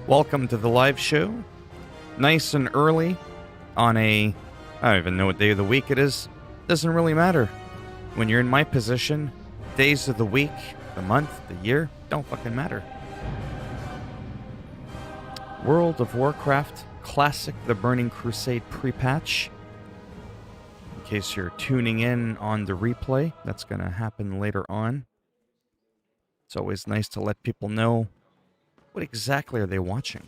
Welcome to the live show. Nice and early on I don't even know what day of the week it is. Doesn't really matter. When you're in my position, days of the week, the month, the year, don't fucking matter. World of Warcraft Classic The Burning Crusade pre-patch. In case you're tuning in on the replay, that's going to happen later on. It's always nice to let people know what exactly are they watching.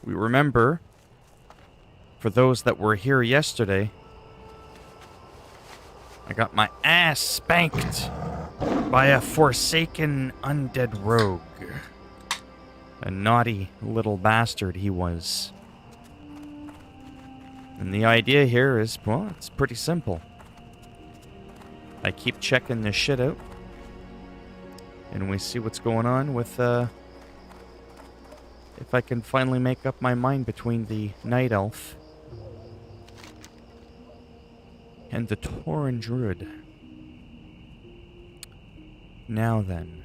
We remember, for those that were here yesterday, I got my ass spanked by a forsaken undead rogue. A naughty little bastard he was. And the idea here is, well, it's pretty simple. I keep checking this shit out, and we see what's going on with, if I can finally make up my mind between the Night Elf and the Tauren Druid. Now then.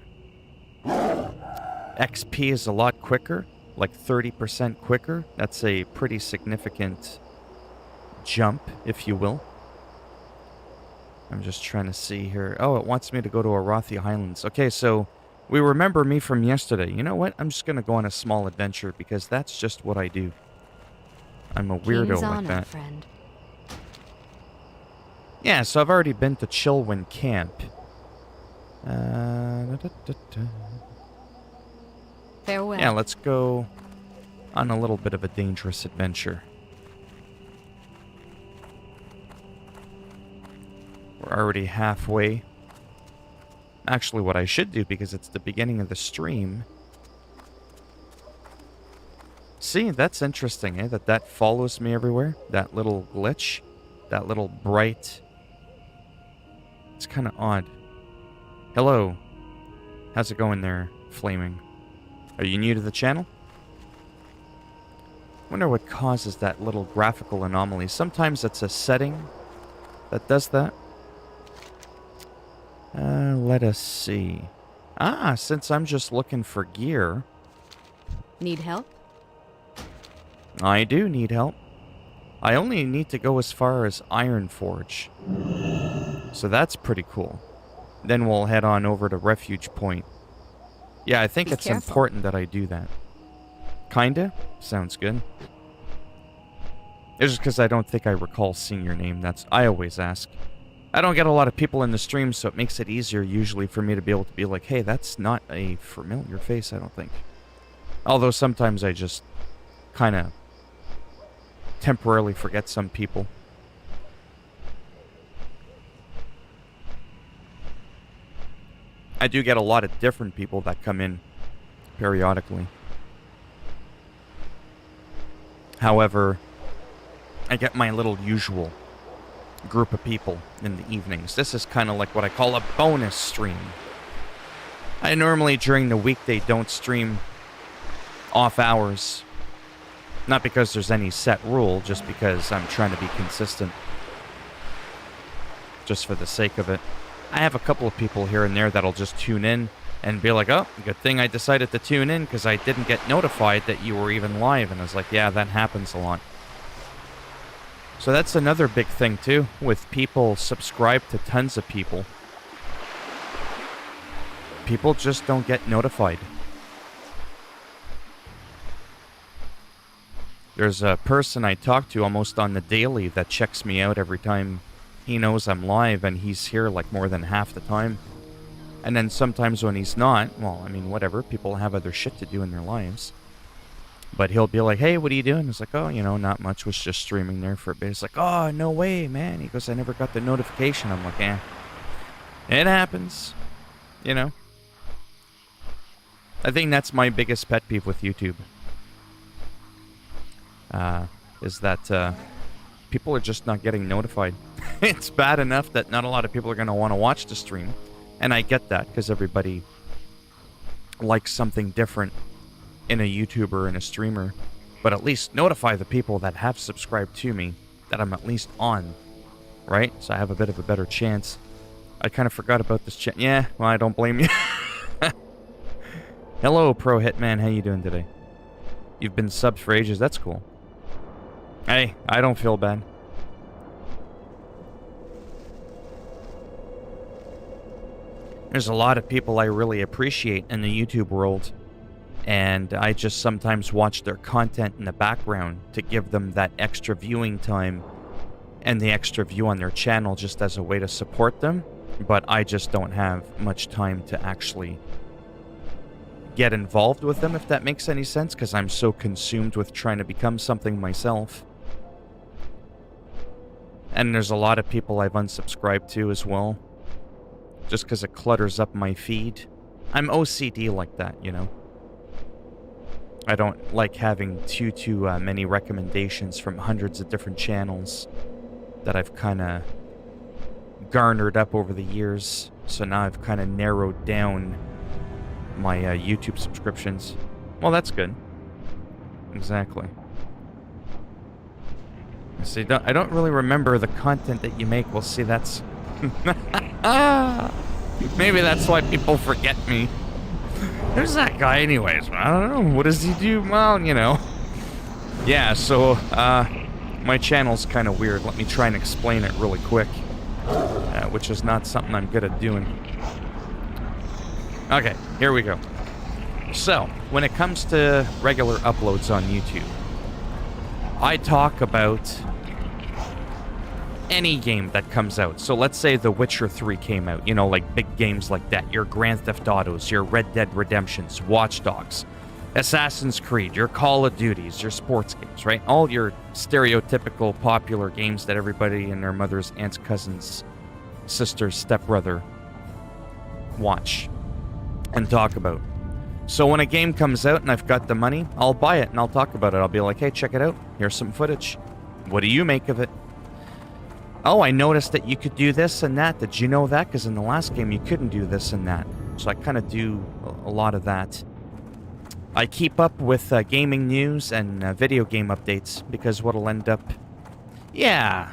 XP is a lot quicker, like 30% quicker. That's a pretty significant jump, if you will. I'm just trying to see here. Oh, it wants me to go to Arathi Highlands. Okay, so we remember me from yesterday. You know what? I'm just going to go on a small adventure because that's just what I do. I'm a weirdo like that. Friend. Yeah, so I've already been to Chilwyn Camp. Farewell. Yeah, let's go on a little bit of a dangerous adventure. We're already halfway. Actually, what I should do, because it's the beginning of the stream... See, that's interesting, eh? That follows me everywhere. That little glitch. That little bright... It's kind of odd. Hello. How's it going there, Flaming? Are you new to the channel? Wonder what causes that little graphical anomaly. Sometimes it's a setting that does that. Let us see. Ah, since I'm just looking for gear. Need help? I do need help. I only need to go as far as Ironforge. So that's pretty cool. Then we'll head on over to Refuge Point. Yeah, I think it's important that I do that. Kinda? Sounds good. It's just because I don't think I recall seeing your name. I always ask. I don't get a lot of people in the stream, so it makes it easier usually for me to be able to be like, hey, that's not a familiar face, I don't think. Although sometimes I just kind of temporarily forget some people. I do get a lot of different people that come in periodically. However, I get my little usual group of people in the evenings. This is kind of like what I call a bonus stream. I normally during the weekday don't stream off hours. Not because there's any set rule, just because I'm trying to be consistent. Just for the sake of it. I have a couple of people here and there that'll just tune in and be like, oh, good thing I decided to tune in because I didn't get notified that you were even live. And I was like, yeah, that happens a lot. So that's another big thing, too, with people subscribe to tons of people. People just don't get notified. There's a person I talk to almost on the daily that checks me out every time he knows I'm live, and he's here like more than half the time. And then sometimes when he's not, well, I mean, whatever, people have other shit to do in their lives. But he'll be like, hey, what are you doing? It's like, oh, you know, not much, was just streaming there for a bit. It's like, oh, no way, man. He goes, I never got the notification. I'm like, eh. It happens. You know? I think that's my biggest pet peeve with YouTube. Is that people are just not getting notified. It's bad enough that not a lot of people are going to want to watch the stream. And I get that, because everybody likes something different in a YouTuber and a streamer. But at least notify the people that have subscribed to me that I'm at least on. Right? So I have a bit of a better chance. I kind of forgot about this chat. Yeah, well, I don't blame you. Hello, Pro Hitman. How you doing today? You've been subbed for ages. That's cool. Hey, I don't feel bad. There's a lot of people I really appreciate in the YouTube world, and I just sometimes watch their content in the background to give them that extra viewing time and the extra view on their channel just as a way to support them, but I just don't have much time to actually get involved with them, if that makes any sense, because I'm so consumed with trying to become something myself. And there's a lot of people I've unsubscribed to as well, just because it clutters up my feed. I'm OCD like that, you know? I don't like having too many recommendations from hundreds of different channels that I've kind of garnered up over the years. So now I've kind of narrowed down my YouTube subscriptions. Well, that's good. Exactly. See, I don't really remember the content that you make. Well, see, that's... Maybe that's why people forget me. There's that guy anyways. I don't know. What does he do? Well, you know. Yeah, so, my channel's kind of weird. Let me try and explain it really quick. Which is not something I'm good at doing. Okay, here we go. So, when it comes to regular uploads on YouTube, I talk about any game that comes out. So let's say The Witcher 3 came out, you know, like big games like that. Your Grand Theft Autos, your Red Dead Redemptions, Watch Dogs, Assassin's Creed, your Call of Duties, your sports games, right? All your stereotypical popular games that everybody and their mother's aunts, cousins, sisters, stepbrother watch and talk about. So when a game comes out and I've got the money, I'll buy it and I'll talk about it. I'll be like, hey, check it out. Here's some footage. What do you make of it? Oh, I noticed that you could do this and that. Did you know that? Because in the last game, you couldn't do this and that. So I kind of do a lot of that. I keep up with gaming news and video game updates, because what'll end up... Yeah,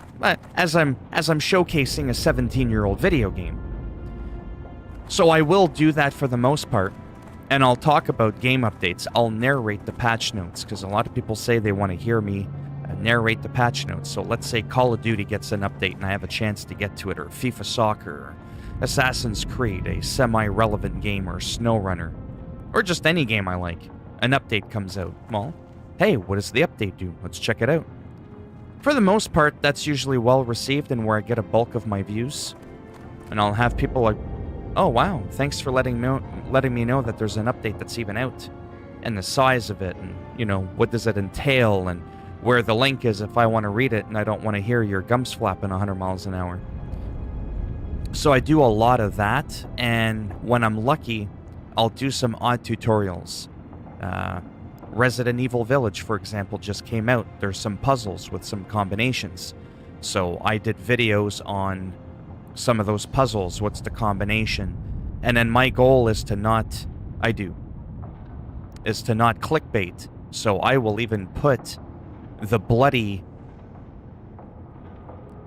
as I'm showcasing a 17-year-old video game. So I will do that for the most part. And I'll talk about game updates. I'll narrate the patch notes, because a lot of people say they want to hear me narrate the patch notes. So let's say Call of Duty gets an update and I have a chance to get to it, or FIFA Soccer, or Assassin's Creed, a semi-relevant game, or SnowRunner, or just any game I like. An update comes out. Well, hey, what does the update do? Let's check it out. For the most part, that's usually well received and where I get a bulk of my views. And I'll have people like, oh wow, thanks for letting me know that there's an update that's even out, and the size of it, and you know, what does it entail, and where the link is if I want to read it and I don't want to hear your gums flapping 100 miles an hour. So I do a lot of that, and when I'm lucky, I'll do some odd tutorials. Resident Evil Village, for example, just came out. There's some puzzles with some combinations. So I did videos on some of those puzzles, what's the combination. And then my goal is to not clickbait. So I will even put the bloody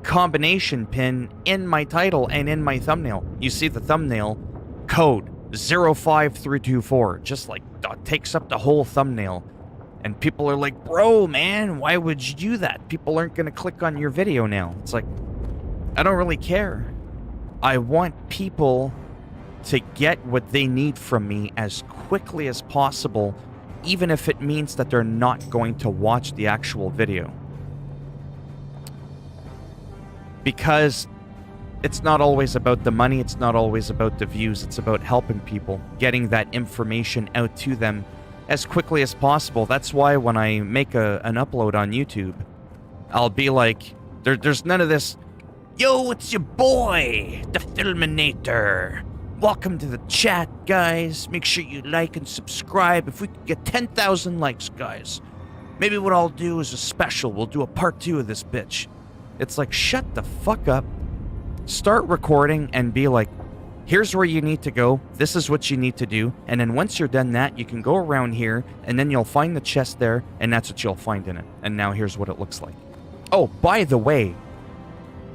combination pin in my title and in my thumbnail. You see the thumbnail, code 05324, just like takes up the whole thumbnail. And people are like, bro, man, why would you do that? People aren't going to click on your video now. It's like, I don't really care. I want people to get what they need from me as quickly as possible, even if it means that they're not going to watch the actual video. Because it's not always about the money, it's not always about the views, it's about helping people, getting that information out to them as quickly as possible. That's why when I make an upload on YouTube, I'll be like, there's none of this, yo, it's your boy, the Philminator. Welcome to the chat, guys. Make sure you like and subscribe. If we could get 10,000 likes, guys, maybe what I'll do is a special. We'll do a part 2 of this bitch. It's like, shut the fuck up. Start recording and be like, here's where you need to go. This is what you need to do. And then once you're done that, you can go around here, and then you'll find the chest there, and that's what you'll find in it. And now here's what it looks like. Oh, by the way,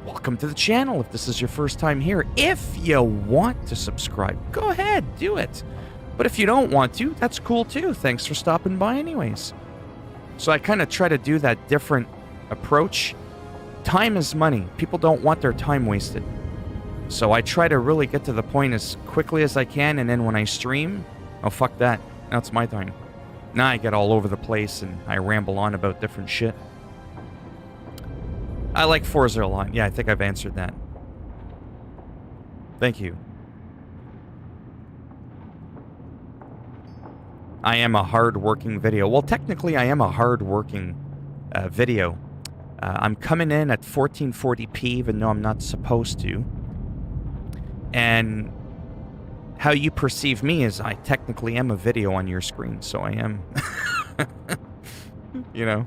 welcome to the channel if this is your first time here. If you want to subscribe, go ahead, do it. But if you don't want to, that's cool too. Thanks for stopping by anyways. So I kind of try to do that different approach. Time is money. People don't want their time wasted. So I try to really get to the point as quickly as I can, and then when I stream, oh, fuck that. Now it's my time. Now I get all over the place and I ramble on about different shit. I like Forza a lot. Yeah, I think I've answered that. Thank you. I am a hard-working video. Well, technically, I am a hard-working video. I'm coming in at 1440p, even though I'm not supposed to. And how you perceive me is I technically am a video on your screen, so I am. You know?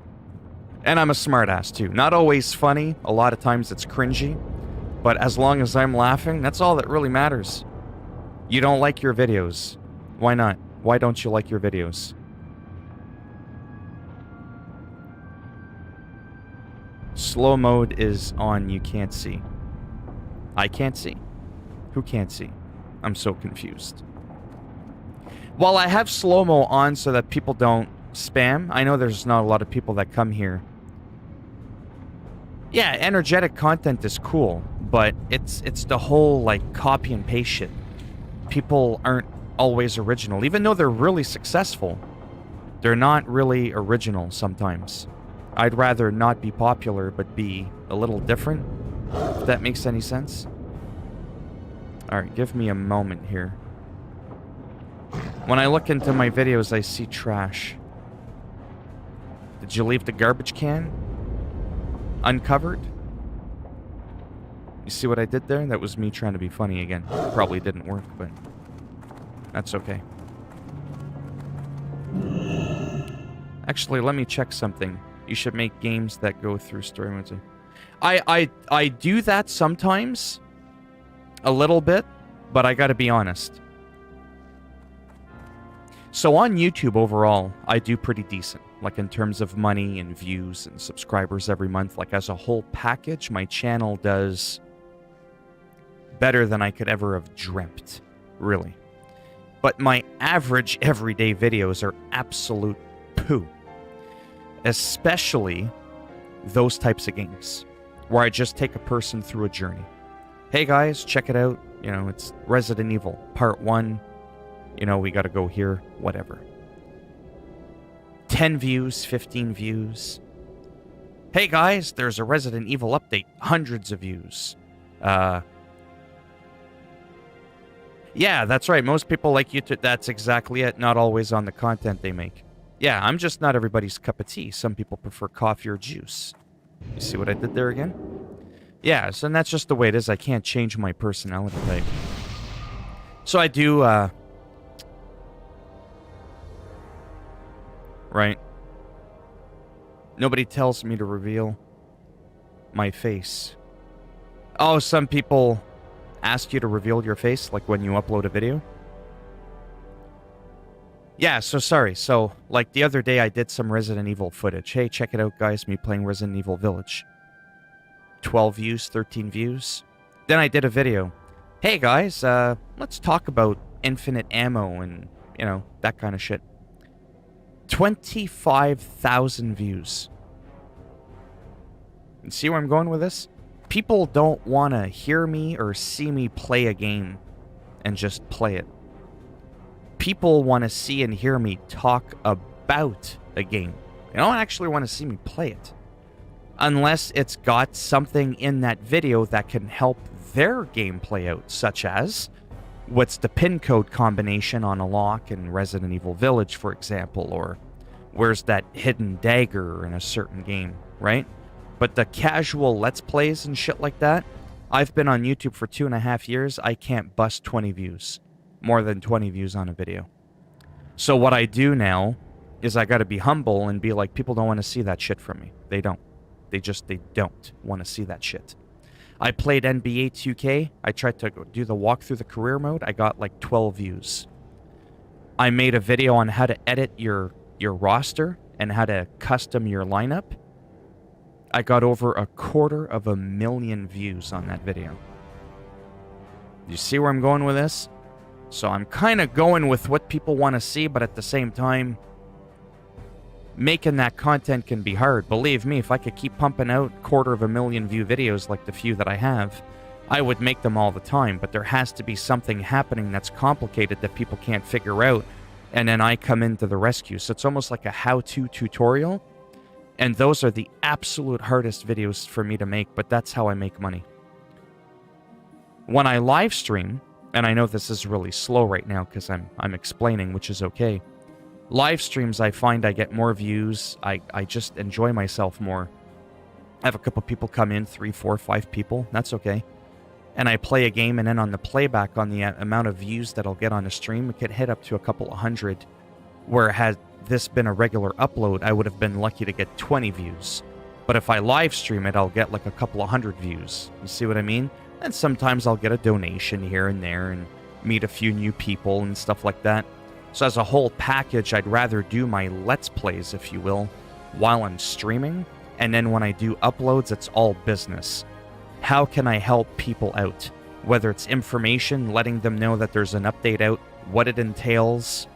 And I'm a smartass, too. Not always funny. A lot of times it's cringy. But as long as I'm laughing, that's all that really matters. You don't like your videos. Why not? Why don't you like your videos? Slow mode is on, you can't see. I can't see. Who can't see? I'm so confused. Well, I have slow-mo on so that people don't spam. I know there's not a lot of people that come here. Yeah, energetic content is cool, but it's the whole, like, copy and paste shit. People aren't always original. Even though they're really successful, they're not really original sometimes. I'd rather not be popular, but be a little different, if that makes any sense. Alright, give me a moment here. When I look into my videos, I see trash. Did you leave the garbage can uncovered? You see what I did there? That was me trying to be funny again. Probably didn't work, but that's okay. Actually, let me check something. You should make games that go through story modes. I do that sometimes. A little bit, but I gotta be honest. So on YouTube overall, I do pretty decent. Like in terms of money and views and subscribers every month. Like as a whole package, my channel does better than I could ever have dreamt. Really. But my average everyday videos are absolute poo. Especially those types of games. Where I just take a person through a journey. Hey guys, check it out. You know, it's Resident Evil Part 1. You know, we gotta go here. Whatever. 10 views, 15 views. Hey guys, there's a Resident Evil update. Hundreds of views. Yeah, that's right. Most people like you to... That's exactly it. Not always on the content they make. Yeah, I'm just not everybody's cup of tea. Some people prefer coffee or juice. You see what I did there again? Yeah, so that's just the way it is. I can't change my personality type. So I do, right. Nobody tells me to reveal my face. Oh, some people ask you to reveal your face, like when you upload a video? Yeah, so sorry. So, like the other day I did some Resident Evil footage. Hey, check it out, guys. Me playing Resident Evil Village. 12 views, 13 views. Then I did a video. Hey guys, let's talk about infinite ammo and, you know, that kind of shit. 25,000 views. You see where I'm going with this? People don't want to hear me or see me play a game and just play it. People want to see and hear me talk about a game. They don't actually want to see me play it. Unless it's got something in that video that can help their gameplay out, such as what's the pin code combination on a lock in Resident Evil Village, for example, or where's that hidden dagger in a certain game, right? But the casual Let's Plays and shit like that, I've been on YouTube for 2.5 years, I can't bust 20 views. More than 20 views on a video. So what I do now is I gotta be humble and be like, people don't want to see that shit from me. They don't. They don't want to see that shit. I played NBA 2K. I tried to do the walk through the career mode. I got like 12 views. I made a video on how to edit your roster and how to custom your lineup. I got over 250,000 views on that video. You see where I'm going with this? So I'm kind of going with what people want to see, but at the same time, making that content can be hard. Believe me, if I could keep pumping out 250,000 view videos like the few that I have, I would make them all the time, but there has to be something happening that's complicated that people can't figure out, and then I come into the rescue. So it's almost like a how-to tutorial, and those are the absolute hardest videos for me to make, but that's how I make money. When I live stream, and I know this is really slow right now because I'm explaining, which is okay. Live streams, I find I get more views. I just enjoy myself more. I have a couple people come in, 3, 4, 5 people. That's okay. And I play a game, and then on the playback, on the amount of views that I'll get on a stream, it could hit up to a couple of hundred. Where had this been a regular upload, I would have been lucky to get 20 views. But if I live stream it, I'll get like a couple of hundred views. You see what I mean? And sometimes I'll get a donation here and there and meet a few new people and stuff like that. So as a whole package, I'd rather do my Let's Plays, if you will, while I'm streaming. And then when I do uploads, it's all business. How can I help people out? Whether it's information, letting them know that there's an update out, what it entails,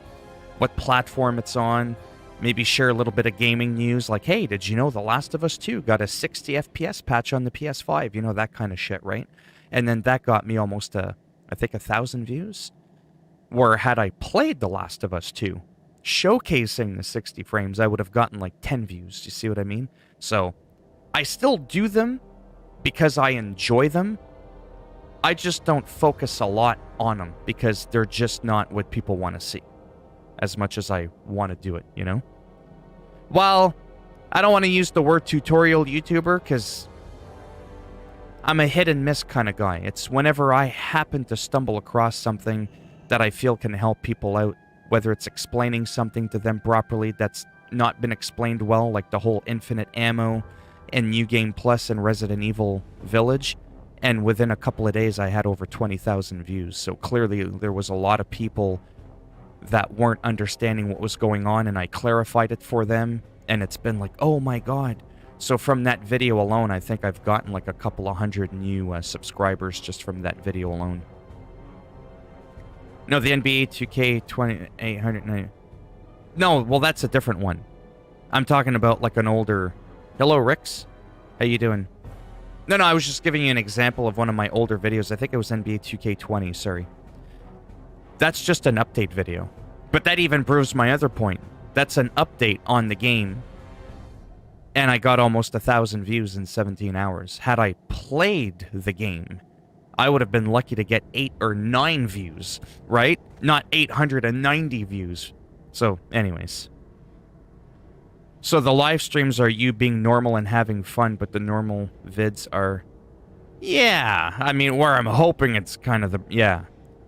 what platform it's on, maybe share a little bit of gaming news, like, hey, did you know The Last of Us 2 got a 60 FPS patch on the PS5? You know, that kind of shit, right? And then that got me almost, I think, 1,000 views. Where had I played The Last of Us 2, showcasing the 60 frames, I would have gotten like 10 views. You see what I mean? So, I still do them because I enjoy them. I just don't focus a lot on them because they're just not what people want to see. As much as I want to do it, you know? Well, I don't want to use the word tutorial YouTuber because I'm a hit and miss kind of guy. It's whenever I happen to stumble across something that I feel can help people out, whether it's explaining something to them properly that's not been explained well, like the whole infinite ammo in New Game Plus and Resident Evil Village. And within a couple of days, I had over 20,000 views. So clearly there was a lot of people that weren't understanding what was going on, and I clarified it for them, and it's been like, oh my god. So from that video alone, I think I've gotten like a couple of hundred new subscribers just from that video alone. No, the NBA 2K 2890. No, well, that's a different one. I'm talking about like an older... Hello, Rix. How you doing? No, I was just giving you an example of one of my older videos. I think it was NBA 2K20, sorry. That's just an update video. But that even proves my other point. That's an update on the game. And I got almost 1,000 views in 17 hours. Had I played the game, I would have been lucky to get 8 or 9 views, right? Not 890 views. So, anyways. So the live streams are you being normal and having fun, but the normal vids are... Yeah, I mean, where I'm hoping it's kind of the... Yeah.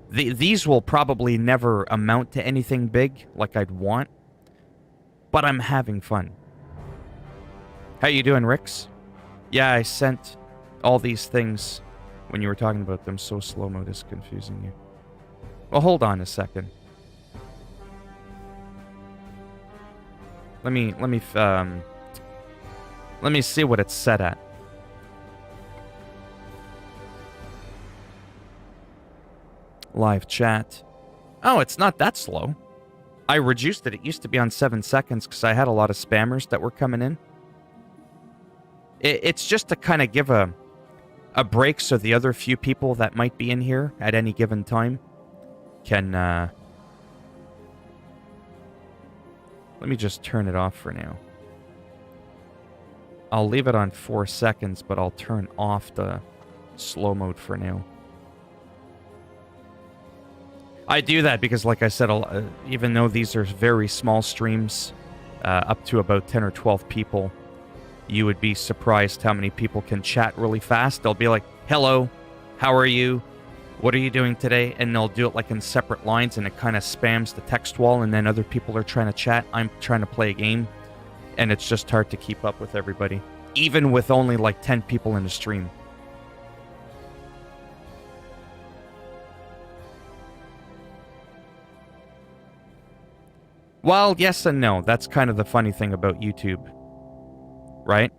These will probably never amount to anything big like I'd want, but I'm having fun. How you doing, Rix? Yeah, I sent all these things when you were talking about them, so slow mode is confusing you. Well, hold on a second. Let me see what it's set at. Live chat. Oh, it's not that slow. I reduced it. It used to be on 7 seconds because I had a lot of spammers that were coming in. It's just to kind of give a break so the other few people that might be in here at any given time can... Let me just turn it off for now. I'll leave it on 4 seconds, but I'll turn off the slow mode for now. I do that because, like I said, even though these are very small streams, up to about 10 or 12 people, you would be surprised how many people can chat really fast. They'll be like, hello, how are you? What are you doing today? And they'll do it like in separate lines, and it kind of spams the text wall, and then other people are trying to chat. I'm trying to play a game, and it's just hard to keep up with everybody, even with only like 10 people in the stream. Well, yes and no. That's kind of the funny thing about YouTube. Right?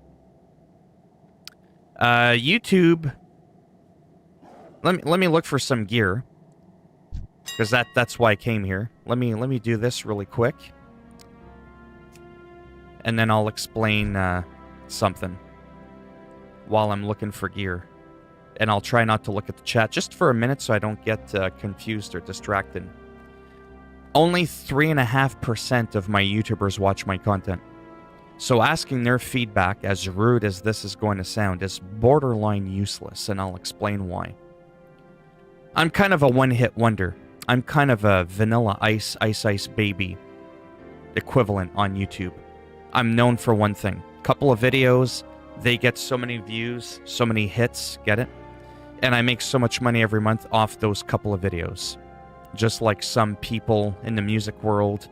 YouTube... Let me look for some gear. because that's why I came here. Let me do this really quick, and then I'll explain something while I'm looking for gear. And I'll try not to look at the chat just for a minute so I don't get confused or distracted. Only 3.5% of my YouTubers watch my content. So asking their feedback, as rude as this is going to sound, is borderline useless, and I'll explain why. I'm kind of a one-hit wonder. I'm kind of a Vanilla Ice, Ice Ice Baby equivalent on YouTube. I'm known for one thing. Couple of videos, they get so many views, so many hits, get it? And I make so much money every month off those couple of videos. Just like some people in the music world,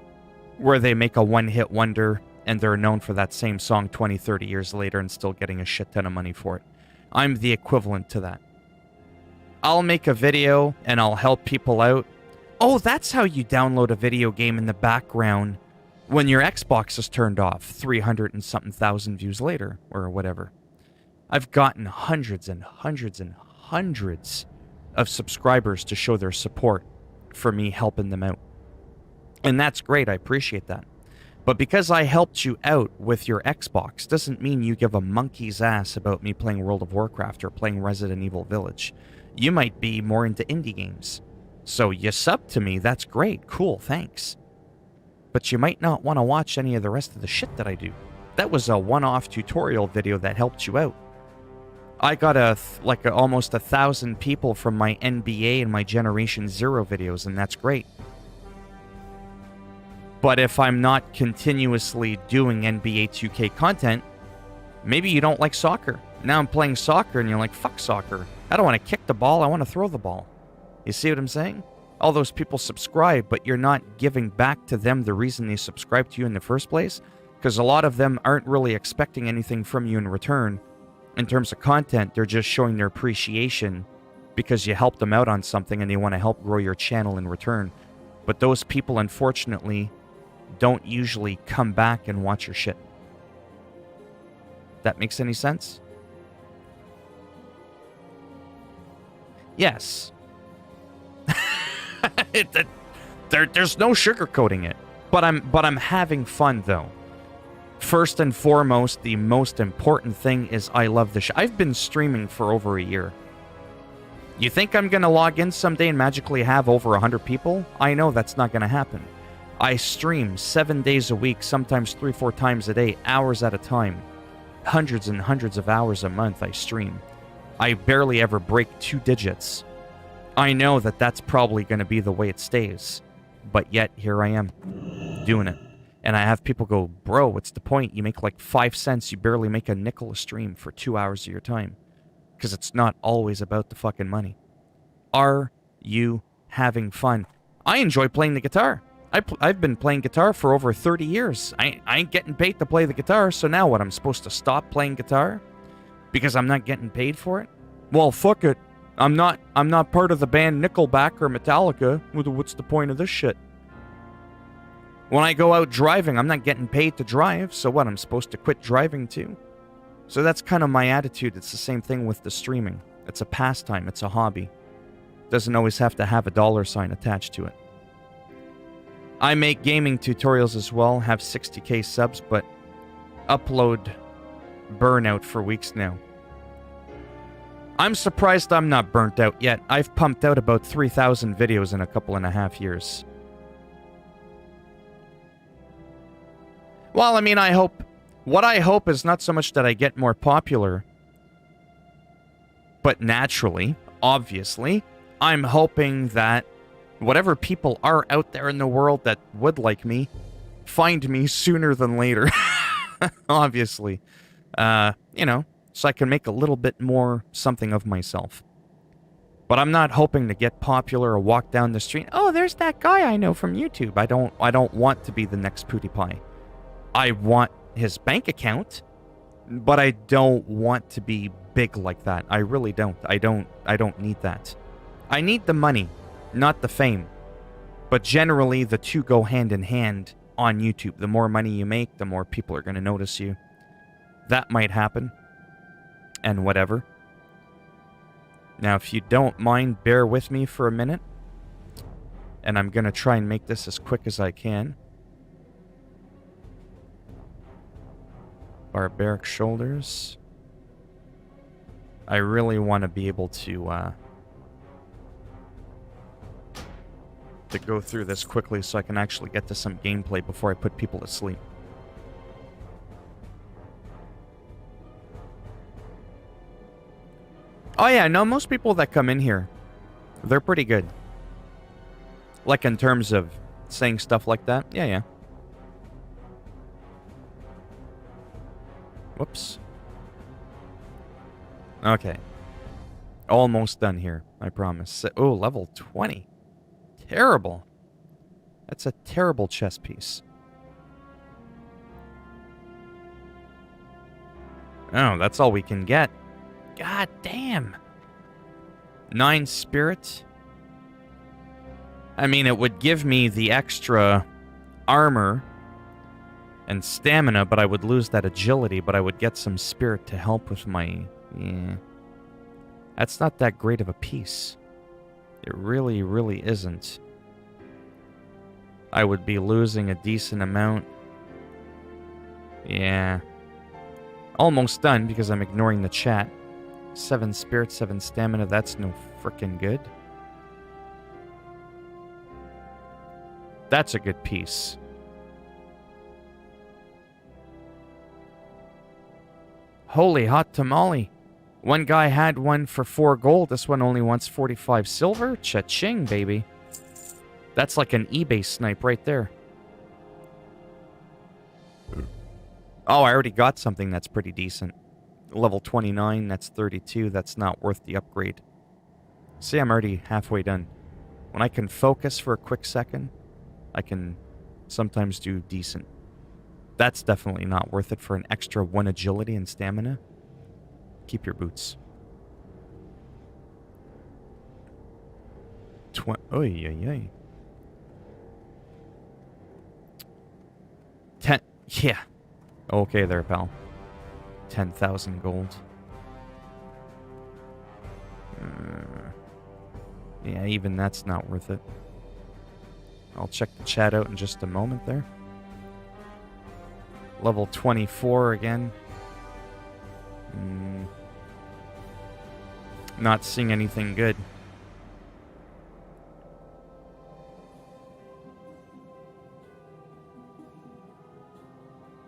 where they make a one-hit wonder and they're known for that same song 20, 30 years later and still getting a shit ton of money for it. I'm the equivalent to that. I'll make a video and I'll help people out. Oh, that's how you download a video game in the background when your Xbox is turned off 300 and something thousand views later, or whatever. I've gotten hundreds and hundreds and hundreds of subscribers to show their support for me helping them out. And that's great, I appreciate that. But because I helped you out with your Xbox doesn't mean you give a monkey's ass about me playing World of Warcraft or playing Resident Evil Village. You might be more into indie games. So you sub to me, that's great, cool, thanks. But you might not want to watch any of the rest of the shit that I do. That was a one-off tutorial video that helped you out. I got almost 1,000 people from my NBA and my Generation Zero videos, and that's great. But if I'm not continuously doing NBA 2K content, maybe you don't like soccer. Now I'm playing soccer and you're like, fuck soccer. I don't want to kick the ball, I want to throw the ball. You see what I'm saying? All those people subscribe, but you're not giving back to them the reason they subscribed to you in the first place, because a lot of them aren't really expecting anything from you in return. In terms of content, they're just showing their appreciation because you helped them out on something and they want to help grow your channel in return. But those people, unfortunately, don't usually come back and watch your shit. That makes any sense? Yes. There's no sugarcoating it. But I'm having fun though. First and foremost, the most important thing is I love the show. I've been streaming for over a year. You think I'm gonna log in someday and magically have over 100 people? I know that's not gonna happen. I stream 7 days a week, sometimes 3-4 times a day, hours at a time. Hundreds and hundreds of hours a month I stream. I barely ever break 2 digits. I know that that's probably going to be the way it stays. But yet, here I am, doing it. And I have people go, bro, what's the point? You make like 5 cents, you barely make a nickel a stream for 2 hours of your time. Because it's not always about the fucking money. Are you having fun? I enjoy playing the guitar. I've been playing guitar for over 30 years. I ain't getting paid to play the guitar, so now what, I'm supposed to stop playing guitar? Because I'm not getting paid for it? Well, fuck it. I'm not part of the band Nickelback or Metallica. What's the point of this shit? When I go out driving, I'm not getting paid to drive, so what, I'm supposed to quit driving too? So that's kind of my attitude. It's the same thing with the streaming. It's a pastime, it's a hobby. Doesn't always have to have a dollar sign attached to it. I make gaming tutorials as well, have 60k subs, but upload burnout for weeks now. I'm surprised I'm not burnt out yet. I've pumped out about 3,000 videos in a couple and a half years. Well, I mean, what I hope is not so much that I get more popular, but naturally, obviously, I'm hoping that whatever people are out there in the world that would like me, find me sooner than later. Obviously. You know, so I can make a little bit more something of myself. But I'm not hoping to get popular or walk down the street. Oh, there's that guy I know from YouTube. I don't want to be the next PewDiePie. I want his bank account, but I don't want to be big like that. I really don't. I don't need that. I need the money, not the fame. But generally, the two go hand in hand on YouTube. The more money you make, the more people are going to notice you. That might happen. And whatever. Now, if you don't mind, bear with me for a minute. And I'm gonna try and make this as quick as I can. Barbaric shoulders. I really want to be able to go through this quickly so I can actually get to some gameplay before I put people to sleep. Oh yeah, no, most people that come in here, they're pretty good. Like in terms of saying stuff like that. Yeah, yeah. Whoops. Okay. Almost done here, I promise. Oh, level 20. Terrible. That's a terrible chess piece. Oh, that's all we can get. God damn. 9 spirit. I mean, it would give me the extra armor and stamina, but I would lose that agility, but I would get some spirit to help with my... Yeah. That's not that great of a piece. It really, really isn't. I would be losing a decent amount. Yeah. Almost done because I'm ignoring the chat. 7 spirit, 7 stamina, that's no frickin' good. That's a good piece. Holy hot tamale. One guy had one for 4 gold. This one only wants 45 silver. Cha-ching, baby. That's like an eBay snipe right there. Oh, I already got something that's pretty decent. Level 29, that's 32. That's not worth the upgrade. See, I'm already halfway done. When I can focus for a quick second, I can sometimes do decent. That's definitely not worth it for an extra 1 agility and stamina. Keep your boots. Oy, oy, oy. 10. Yeah. Okay there, pal. 10,000 gold. Yeah, even that's not worth it. I'll check the chat out in just a moment there. Level 24 again. Not seeing anything good.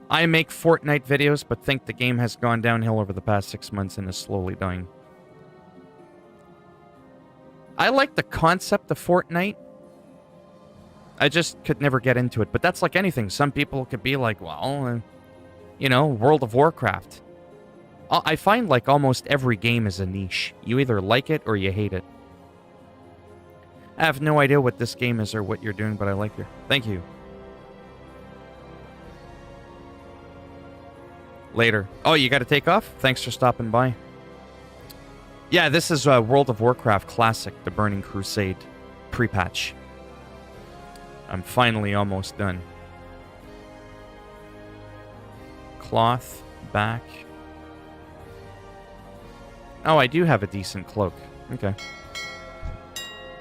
I make Fortnite videos, but think the game has gone downhill over the past 6 months and is slowly dying. I like the concept of Fortnite. I just could never get into it. But that's like anything. Some people could be like, well, you know, World of Warcraft. I find like almost every game is a niche. You either like it or you hate it. I have no idea what this game is or what you're doing, but I like your... Thank you. Later. Oh, you got to take off? Thanks for stopping by. Yeah, this is World of Warcraft Classic, the Burning Crusade pre-patch. I'm finally almost done. Cloth, back. Oh, I do have a decent cloak. Okay.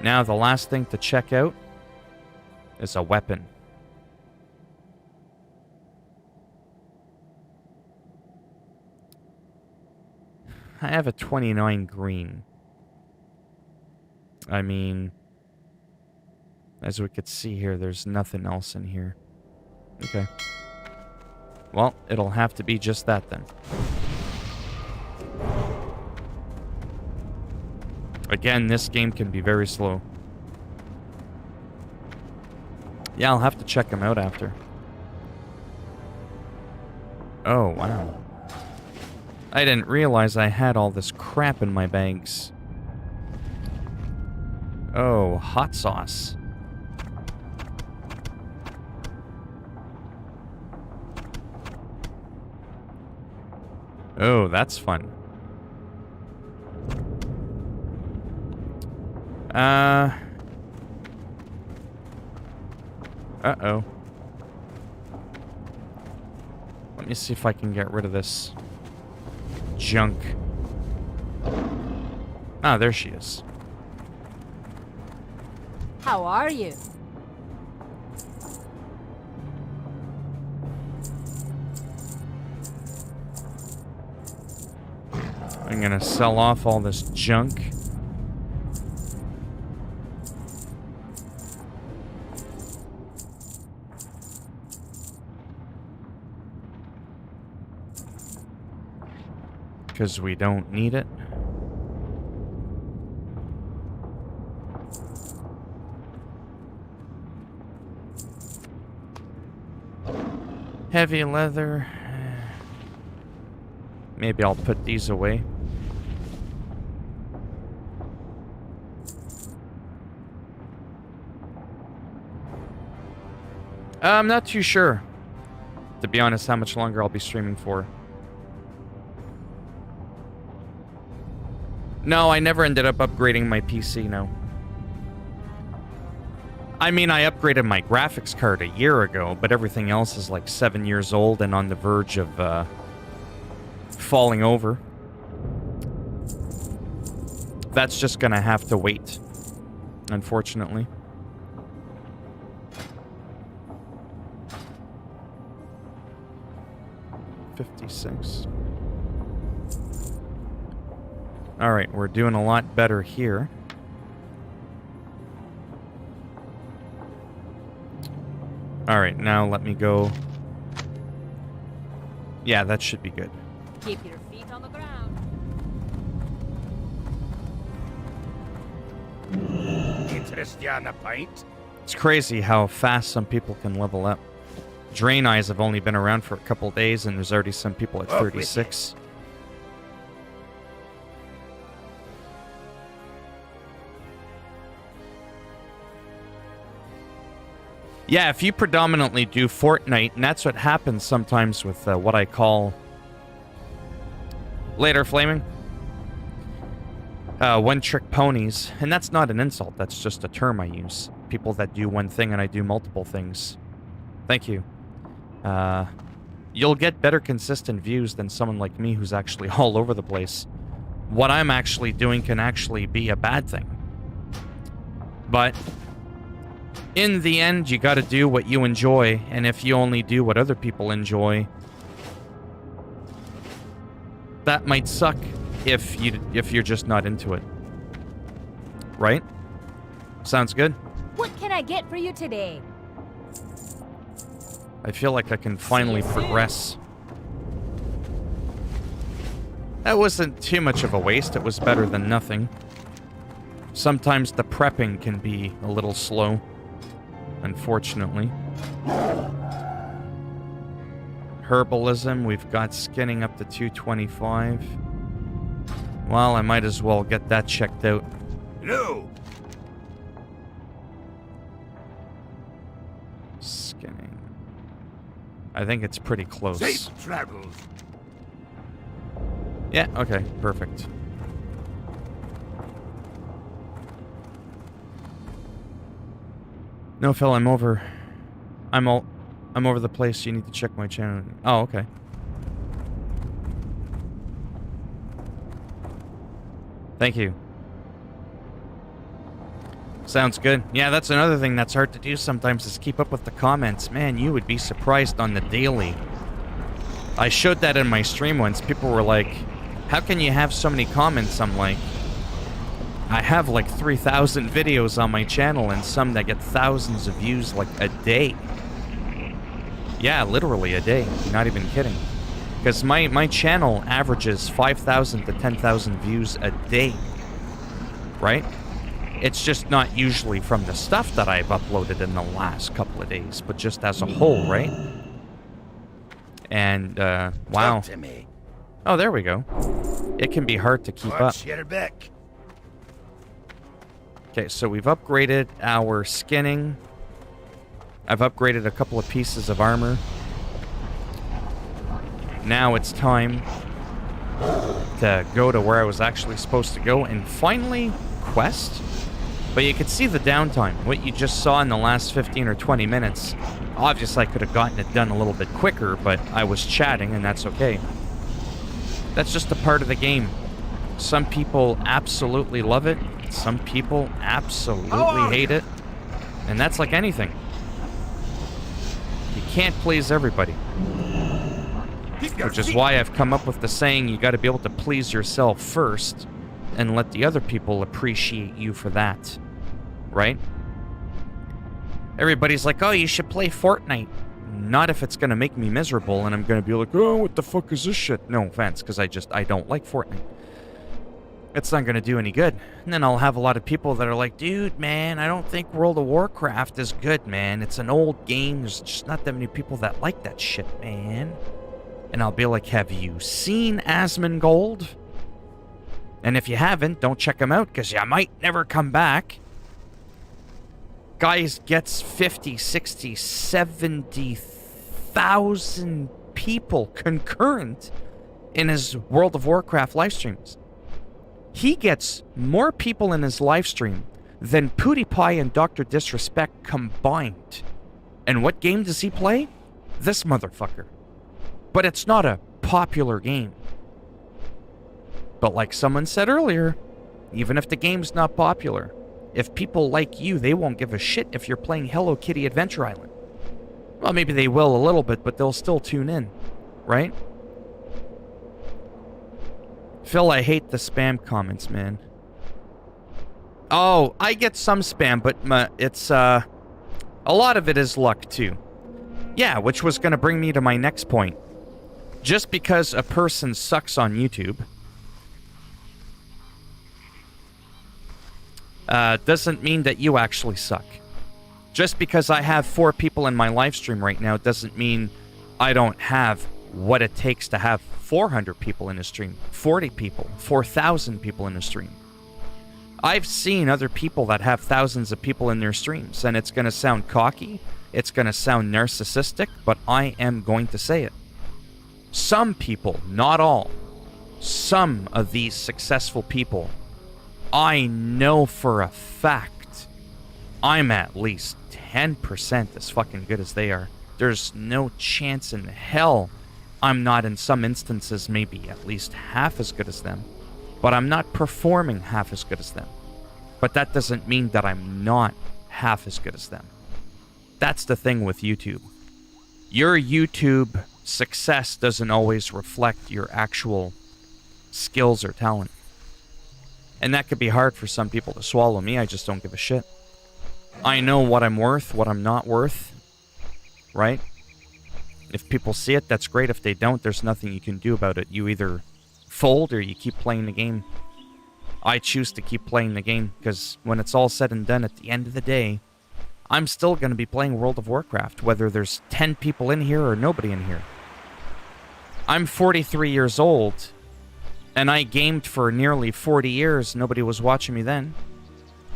Now, the last thing to check out is a weapon. I have a 29 green. I mean, as we could see here, there's nothing else in here. Okay. Well, it'll have to be just that then. Again, this game can be very slow. Yeah, I'll have to check them out after. Oh, wow. I didn't realize I had all this crap in my bags. Oh, hot sauce. Oh, that's fun. Uh-oh. Let me see if I can get rid of this junk. Ah, there she is. How are you? I'm gonna sell off all this junk. Because we don't need it. Heavy leather. Maybe I'll put these away. I'm not too sure, to be honest, how much longer I'll be streaming for. No, I never ended up upgrading my PC, no. I mean, I upgraded my graphics card a year ago, but everything else is like 7 years old and on the verge of falling over. That's just gonna have to wait, unfortunately. $56. Alright, we're doing a lot better here. Alright, now let me go. Yeah, that should be good. Keep your feet on the ground. Interest you on a pint? It's crazy how fast some people can level up. Drain Eyes have only been around for a couple days, and there's already some people at 36. Yeah, if you predominantly do Fortnite, and that's what happens sometimes with what I call... Later, Flaming. One-trick ponies. And that's not an insult, that's just a term I use. People that do one thing and I do multiple things. Thank you. You'll get better consistent views than someone like me who's actually all over the place. What I'm actually doing can actually be a bad thing. But in the end, you gotta do what you enjoy, and if you only do what other people enjoy, that might suck if you're just not into it. Right? Sounds good? What can I get for you today? I feel like I can finally progress. That wasn't too much of a waste. It was better than nothing. Sometimes the prepping can be a little slow, unfortunately. Herbalism, we've got skinning up to 225. Well, I might as well get that checked out. No. Skinning. I think it's pretty close. Safe travels. Yeah, okay, perfect. No, Phil, I'm over. I'm over the place. You need to check my channel. Oh, okay. Thank you. Sounds good. Yeah, that's another thing that's hard to do sometimes is keep up with the comments. Man, you would be surprised on the daily. I showed that in my stream once. People were like, how can you have so many comments? I'm like, I have like 3,000 videos on my channel and some that get thousands of views like a day. Yeah, literally a day. Not even kidding. Because my channel averages 5,000 to 10,000 views a day. Right? It's just not usually from the stuff that I've uploaded in the last couple of days, but just as a whole, right? And, wow. Talk to me. Oh, there we go. It can be hard to keep up. Watch your back. Okay, so we've upgraded our skinning. I've upgraded a couple of pieces of armor. Now it's time to go to where I was actually supposed to go and finally quest. But you could see the downtime. What you just saw in the last 15 or 20 minutes. Obviously, I could have gotten it done a little bit quicker, but I was chatting, and that's okay. That's just a part of the game. Some people absolutely love it. Some people absolutely hate it. And that's like anything. You can't please everybody. Which is why I've come up with the saying, you got to be able to please yourself first and let the other people appreciate you for that. Right? Everybody's like, oh, you should play Fortnite. Not if it's going to make me miserable and I'm going to be like, oh, what the fuck is this shit? No offense, because I don't like Fortnite. It's not going to do any good. And then I'll have a lot of people that are like, dude, man, I don't think World of Warcraft is good, man. It's an old game. There's just not that many people that like that shit, man. And I'll be like, have you seen Asmongold? And if you haven't, don't check him out, because you might never come back. Guys gets 50, 60, 70,000 people concurrent in his World of Warcraft live streams. He gets more people in his live stream than PewDiePie and Dr. Disrespect combined. And what game does he play? This motherfucker. But it's not a popular game. But like someone said earlier, even if the game's not popular, if people like you, they won't give a shit if you're playing Hello Kitty Adventure Island. Well, maybe they will a little bit, but they'll still tune in, right? Phil, I hate the spam comments, man. Oh, I get some spam, but it's, a lot of it is luck, too. Yeah, which was going to bring me to my next point. Just because a person sucks on YouTube doesn't mean that you actually suck. Just because I have 4 people in my live stream right now doesn't mean I don't have what it takes to have 400 people in a stream, 40 people, 4,000 people in a stream. I've seen other people that have thousands of people in their streams, and it's going to sound cocky, it's going to sound narcissistic, but I am going to say it. Some people, not all, some of these successful people, I know for a fact I'm at least 10% as fucking good as they are. There's no chance in hell I'm not, in some instances, maybe at least half as good as them. But I'm not performing half as good as them. But that doesn't mean that I'm not half as good as them. That's the thing with YouTube. Your YouTube success doesn't always reflect your actual skills or talent. And that could be hard for some people to swallow. Me, I just don't give a shit. I know what I'm worth, what I'm not worth. Right? If people see it, that's great. If they don't, there's nothing you can do about it. You either fold or you keep playing the game. I choose to keep playing the game, because when it's all said and done, at the end of the day, I'm still going to be playing World of Warcraft, whether there's 10 people in here or nobody in here. I'm 43 years old, and I gamed for nearly 40 years. Nobody was watching me then.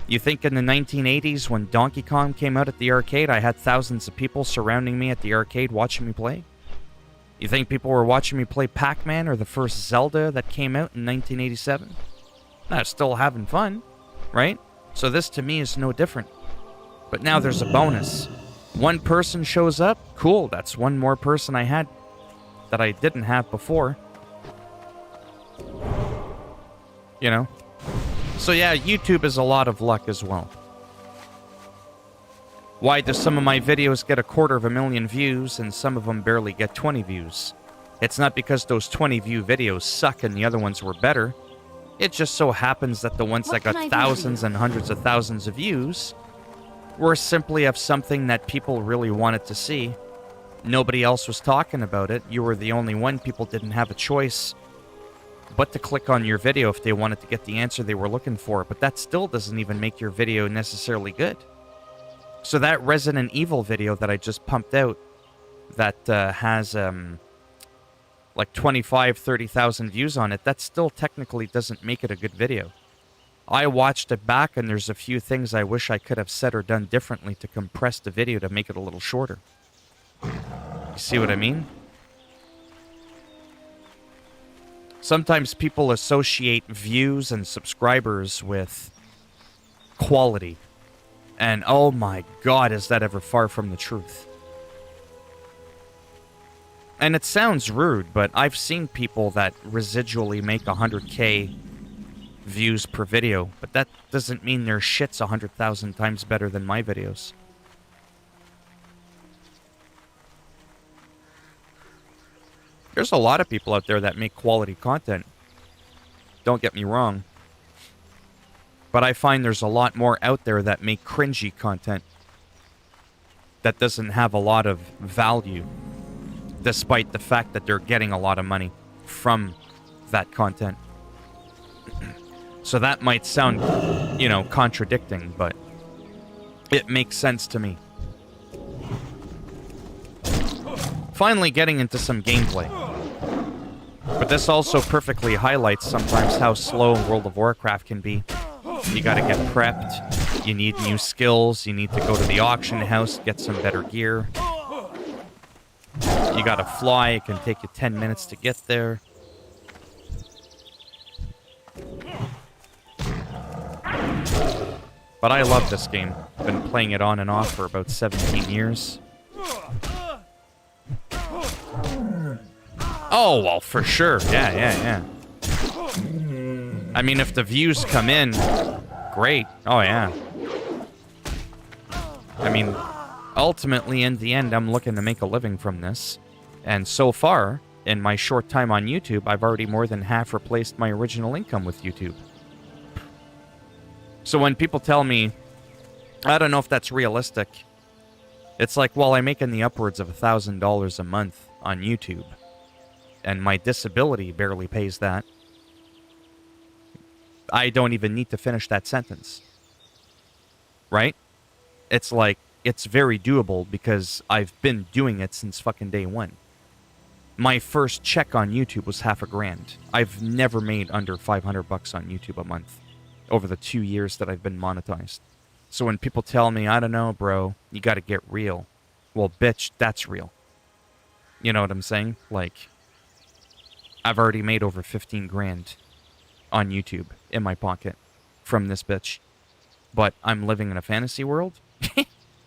You think in the 1980s, when Donkey Kong came out at the arcade, I had thousands of people surrounding me at the arcade watching me play? You think people were watching me play Pac-Man or the first Zelda that came out in 1987? I was still having fun, right? So this to me is no different. But now there's a bonus. One person shows up, cool, that's one more person I had that I didn't have before. You know? So yeah, YouTube is a lot of luck as well. Why do some of my videos get 250,000 views and some of them barely get 20 views? It's not because those 20 view videos suck and the other ones were better. It just so happens that the ones that got thousands and hundreds of thousands of views were simply of something that people really wanted to see. Nobody else was talking about it. You were the only one. People didn't have a choice but to click on your video if they wanted to get the answer they were looking for. But that still doesn't even make your video necessarily good. So that Resident Evil video that I just pumped out that has like 25, 30,000 views on it, that still technically doesn't make it a good video. I watched it back and there's a few things I wish I could have said or done differently to compress the video to make it a little shorter. You see what I mean? Sometimes people associate views and subscribers with quality. And oh my god, is that ever far from the truth. And it sounds rude, but I've seen people that residually make 100k views per video, but that doesn't mean their shit's 100,000 times better than my videos. There's a lot of people out there that make quality content. Don't get me wrong. But I find there's a lot more out there that make cringy content that doesn't have a lot of value, despite the fact that they're getting a lot of money from that content. So that might sound, you know, contradicting, but it makes sense to me. Finally getting into some gameplay. But this also perfectly highlights sometimes how slow World of Warcraft can be. You gotta get prepped, you need new skills, you need to go to the auction house, get some better gear. You gotta fly, it can take you 10 minutes to get there. But I love this game. Been playing it on and off for about 17 years. Oh, well, for sure. Yeah. I mean, if the views come in, great. Oh, yeah. I mean, ultimately, in the end, I'm looking to make a living from this. And so far, in my short time on YouTube, I've already more than half replaced my original income with YouTube. So when people tell me, I don't know if that's realistic, it's like, well, I'm making the upwards of $1,000 a month on YouTube, and my disability barely pays that. I don't even need to finish that sentence. Right? It's like, it's very doable because I've been doing it since fucking day one. My first check on YouTube was $500. I've never made under $500 on YouTube a month over the 2 years that I've been monetized. So when people tell me, I don't know, bro, you gotta get real. Well, bitch, that's real. You know what I'm saying? Like, I've already made over 15 grand on YouTube in my pocket from this bitch. But I'm living in a fantasy world?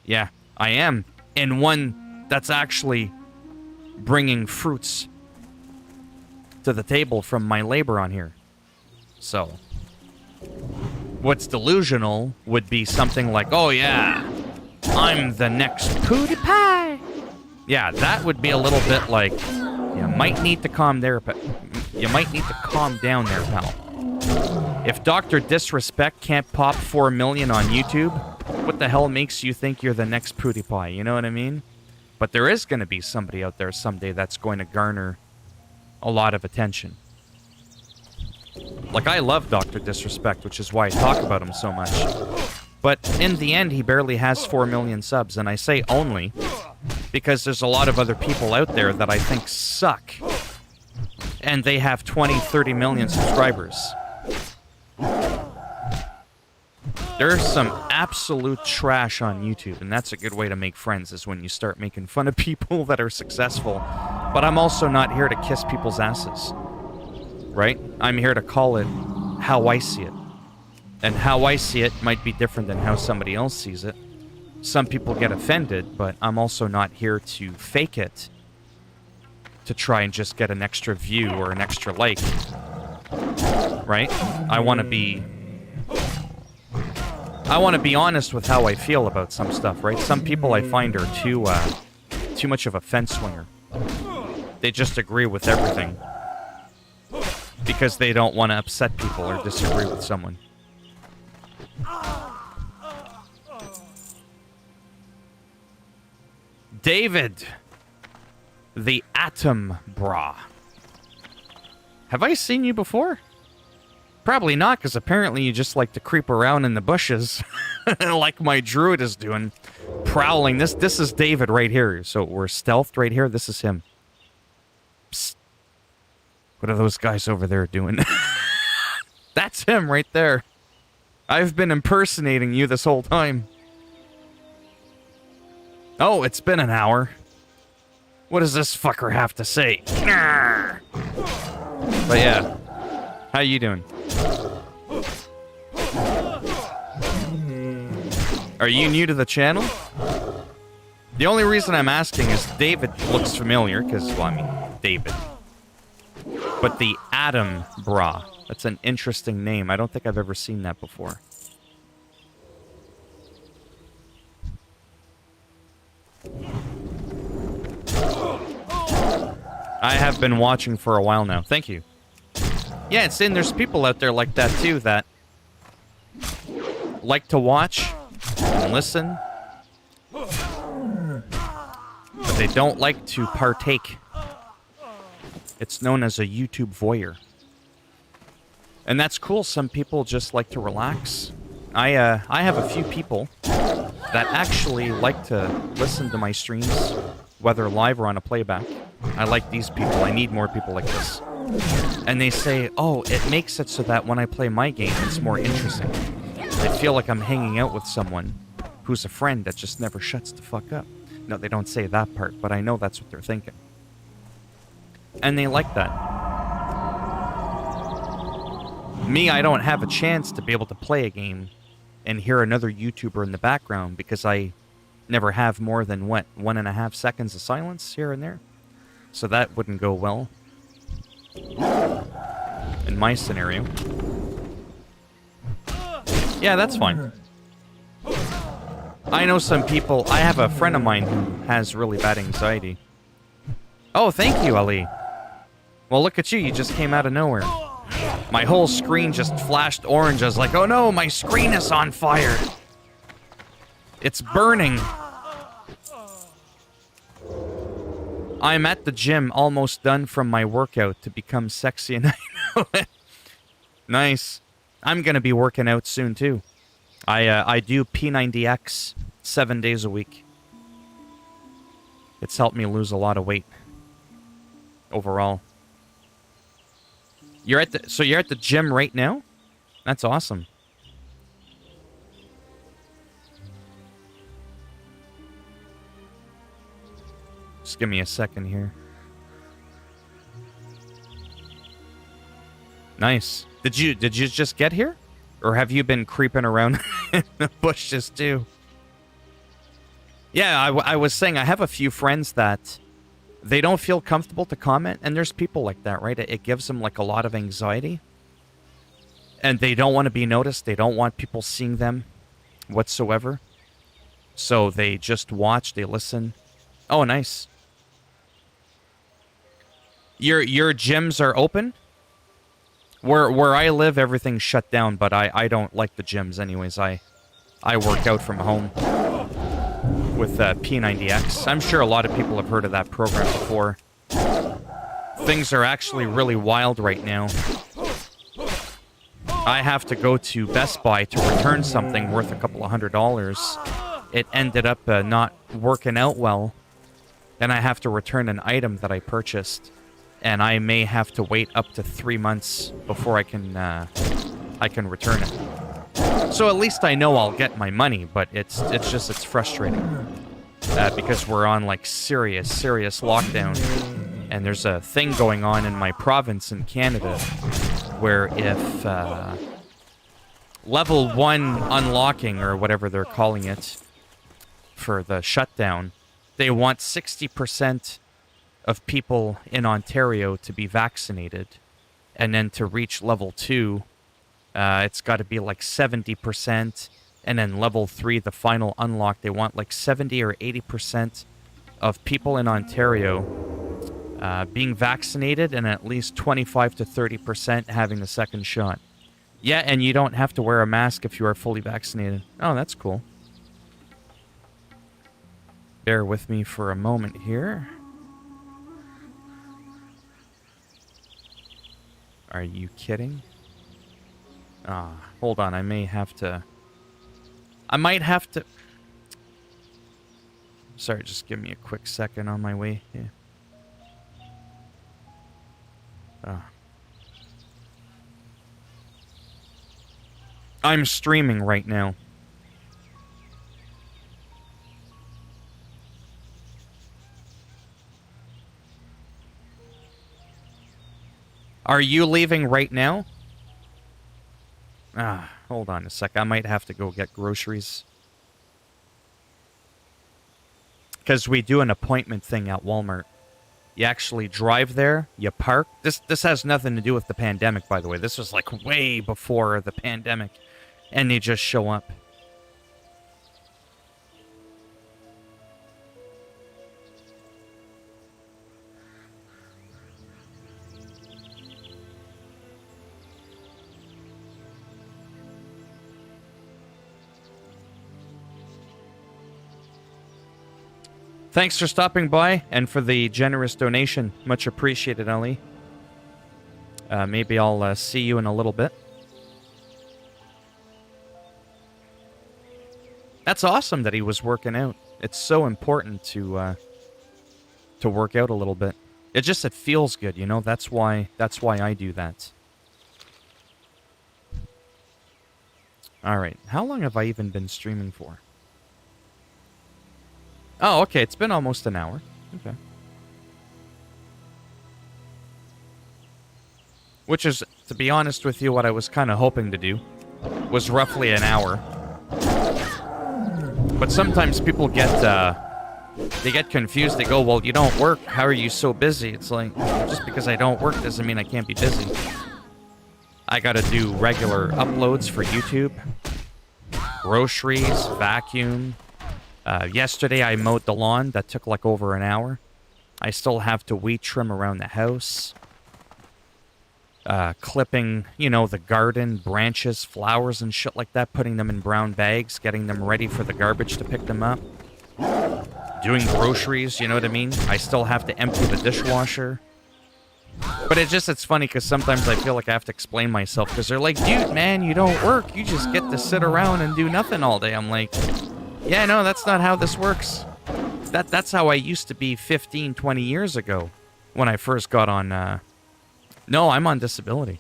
Yeah, I am. In one that's actually bringing fruits to the table from my labor on here. So, what's delusional would be something like, oh yeah, I'm the next PewDiePie. Yeah, that would be a little bit like, you might need to calm down there, pal. If Dr. Disrespect can't pop 4 million on YouTube, what the hell makes you think you're the next PewDiePie? You know what I mean? But there is going to be somebody out there someday that's going to garner a lot of attention. Like, I love Dr. Disrespect, which is why I talk about him so much. But in the end, he barely has 4 million subs, and I say only because there's a lot of other people out there that I think suck. And they have 20, 30 million subscribers. There's some absolute trash on YouTube, and that's a good way to make friends, is when you start making fun of people that are successful. But I'm also not here to kiss people's asses, right? I'm here to call it how I see it. And how I see it might be different than how somebody else sees it. Some people get offended, but I'm also not here to fake it to try and just get an extra view or an extra like, right? I want to be honest with how I feel about some stuff, right? Some people I find are too much of a fence swinger. They just agree with everything because they don't want to upset people or disagree with someone. David, the Atom Bra. Have I seen you before? Probably not, because apparently you just like to creep around in the bushes like my druid is doing, prowling. This is David right here. So we're stealthed right here. This is him. Psst. What are those guys over there doing? That's him right there. I've been impersonating you this whole time. Oh, it's been an hour. What does this fucker have to say? But yeah, how you doing? Are you new to the channel? The only reason I'm asking is David looks familiar, because, well, I mean, David. But the Atom Bra, that's an interesting name. I don't think I've ever seen that before. I have been watching for a while now. Thank you. Yeah, it's in. There's people out there like that too that like to watch and listen, but they don't like to partake. It's known as a YouTube voyeur. And that's cool. Some people just like to relax. I have a few people that actually like to listen to my streams, whether live or on a playback. I like these people. I need more people like this. And they say, oh, it makes it so that when I play my game, it's more interesting. I feel like I'm hanging out with someone who's a friend that just never shuts the fuck up. No, they don't say that part, but I know that's what they're thinking. And they like that. Me, I don't have a chance to be able to play a game and hear another YouTuber in the background because I never have more than, 1.5 seconds of silence here and there. So that wouldn't go well in my scenario. Yeah, that's fine. I know some people. I have a friend of mine who has really bad anxiety. Oh, thank you, Ali. Well, look at you. You just came out of nowhere. My whole screen just flashed orange. I was like, oh no, my screen is on fire. It's burning. I'm at the gym, almost done from my workout to become sexy, and I know it. Nice. I'm going to be working out soon, too. I do P90X 7 days a week. It's helped me lose a lot of weight overall. So you're at the gym right now? That's awesome. Just give me a second here. Nice. Did you just get here? Or have you been creeping around in the bushes too? Yeah, I was saying I have a few friends that they don't feel comfortable to comment, and there's people like that, right? It gives them like a lot of anxiety. And they don't want to be noticed. They don't want people seeing them whatsoever. So they just watch, they listen. Oh, nice. Your gyms are open? Where I live, everything's shut down, but I don't like the gyms anyways. I work out from home with P90X. I'm sure a lot of people have heard of that program before. Things are actually really wild right now. I have to go to Best Buy to return something worth a couple of $100. It ended up not working out well, and I have to return an item that I purchased. And I may have to wait up to 3 months before I can return it. So at least I know I'll get my money, but it's frustrating because we're on like serious lockdown, and there's a thing going on in my province in Canada where if level 1 unlocking or whatever they're calling it for the shutdown, they want 60% of people in Ontario to be vaccinated, and then to reach level 2, it's got to be like 70%, and then level 3, the final unlock, they want like 70 or 80% of people in Ontario being vaccinated, and at least 25 to 30% having the second shot. Yeah, and you don't have to wear a mask if you are fully vaccinated. Oh, that's cool. Bear with me for a moment here. Are you kidding? Hold on. I might have to... Sorry, just give me a quick second on my way. Yeah. I'm streaming right now. Are you leaving right now? Hold on a sec. I might have to go get groceries. Because we do an appointment thing at Walmart. You actually drive there, you park. This has nothing to do with the pandemic, by the way. This was like way before the pandemic. And you just show up. Thanks for stopping by and for the generous donation. Much appreciated, Ali. Maybe I'll see you in a little bit. That's awesome that he was working out. It's so important to work out a little bit. It feels good, you know? That's why I do that. Alright, how long have I even been streaming for? Oh, okay, it's been almost an hour. Okay. Which is, to be honest with you, what I was kind of hoping to do. Was roughly an hour. But sometimes people get, they get confused. They go, well, you don't work. How are you so busy? It's like, just because I don't work doesn't mean I can't be busy. I gotta do regular uploads for YouTube. Groceries, vacuum. Yesterday I mowed the lawn. That took like over an hour. I still have to weed trim around the house. Clipping, you know, the garden, branches, flowers and shit like that. Putting them in brown bags. Getting them ready for the garbage to pick them up. Doing groceries, you know what I mean? I still have to empty the dishwasher. But it's funny because sometimes I feel like I have to explain myself because they're like, dude, man, you don't work. You just get to sit around and do nothing all day. I'm like, yeah, no, that's not how this works. That's how I used to be 15, 20 years ago when I first got on. No, I'm on disability.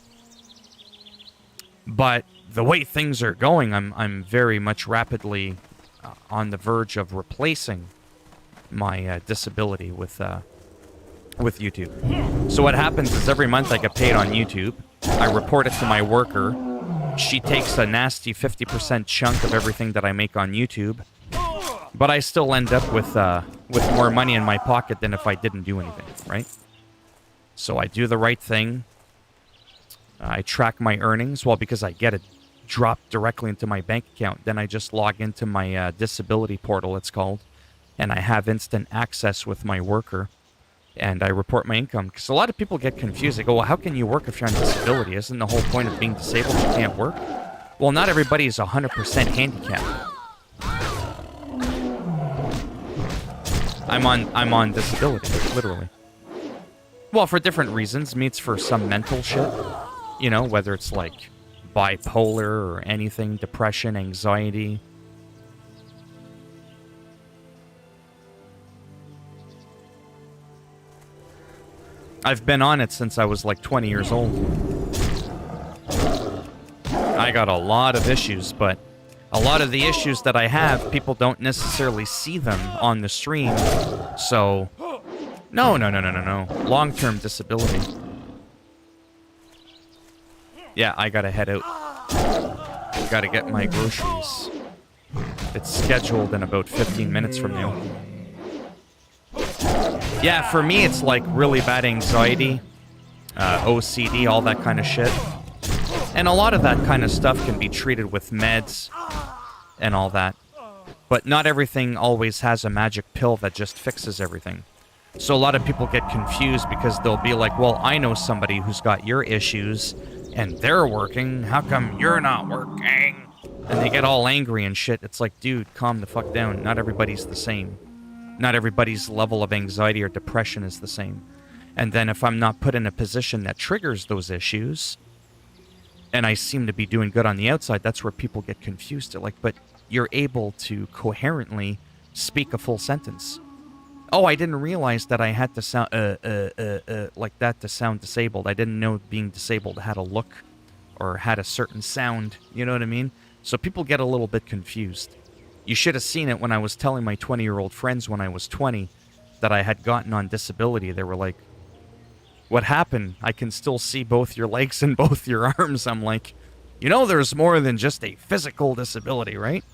But the way things are going, I'm very much rapidly on the verge of replacing my disability with YouTube. So what happens is every month I get paid on YouTube. I report it to my worker. She takes a nasty 50% chunk of everything that I make on YouTube. But I still end up with more money in my pocket than if I didn't do anything, right? So I do the right thing. I track my earnings. Well, because I get it dropped directly into my bank account. Then I just log into my disability portal, it's called. And I have instant access with my worker. And I report my income. Because a lot of people get confused. They go, well, how can you work if you're on disability? Isn't the whole point of being disabled you can't work? Well, not everybody is 100% handicapped. I'm on disability, literally. Well, for different reasons. Me, it's for some mental shit. You know, whether it's like bipolar or anything, depression, anxiety. I've been on it since I was like 20 years old. I got a lot of issues, but a lot of the issues that I have, people don't necessarily see them on the stream. So, no. Long-term disability. Yeah, I gotta head out. Gotta get my groceries. It's scheduled in about 15 minutes from now. Yeah, for me, it's like really bad anxiety, OCD, all that kind of shit. And a lot of that kind of stuff can be treated with meds and all that. But not everything always has a magic pill that just fixes everything. So a lot of people get confused because they'll be like, well, I know somebody who's got your issues and they're working. How come you're not working? And they get all angry and shit. It's like, dude, calm the fuck down. Not everybody's the same. Not everybody's level of anxiety or depression is the same. And then if I'm not put in a position that triggers those issues, and I seem to be doing good on the outside, that's where people get confused. They're like, but you're able to coherently speak a full sentence. Oh, I didn't realize that I had to sound, like that to sound disabled. I didn't know being disabled had a look or had a certain sound. You know what I mean? So people get a little bit confused. You should have seen it when I was telling my 20-year-old friends when I was 20 that I had gotten on disability. They were like, what happened? I can still see both your legs and both your arms. I'm like, you know, there's more than just a physical disability, right?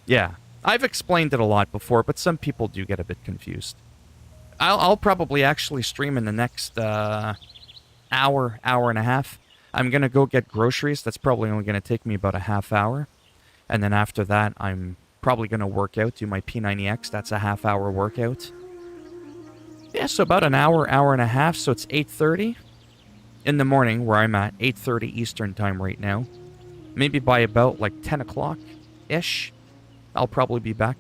Yeah, I've explained it a lot before, but some people do get a bit confused. I'll probably actually stream in the next hour and a half. I'm going to go get groceries. That's probably only going to take me about a half hour. And then after that, I'm probably going to work out, do my P90X. That's a half-hour workout. Yeah, so about an hour, hour and a half. So it's 8:30 in the morning where I'm at. 8:30 Eastern time right now. Maybe by about like 10 o'clock-ish. I'll probably be back.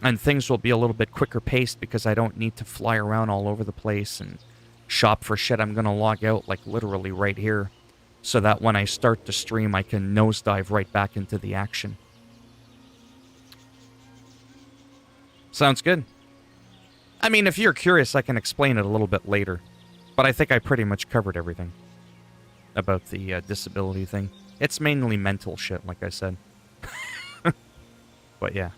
And things will be a little bit quicker paced because I don't need to fly around all over the place and shop for shit. I'm going to log out like literally right here so that when I start to stream, I can nosedive right back into the action. Sounds good. I mean, if you're curious, I can explain it a little bit later. But I think I pretty much covered everything about the disability thing. It's mainly mental shit, like I said. But yeah.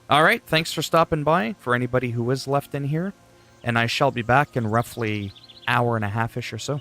Alright, thanks for stopping by, for anybody who is left in here. And I shall be back in roughly hour and a half-ish or so.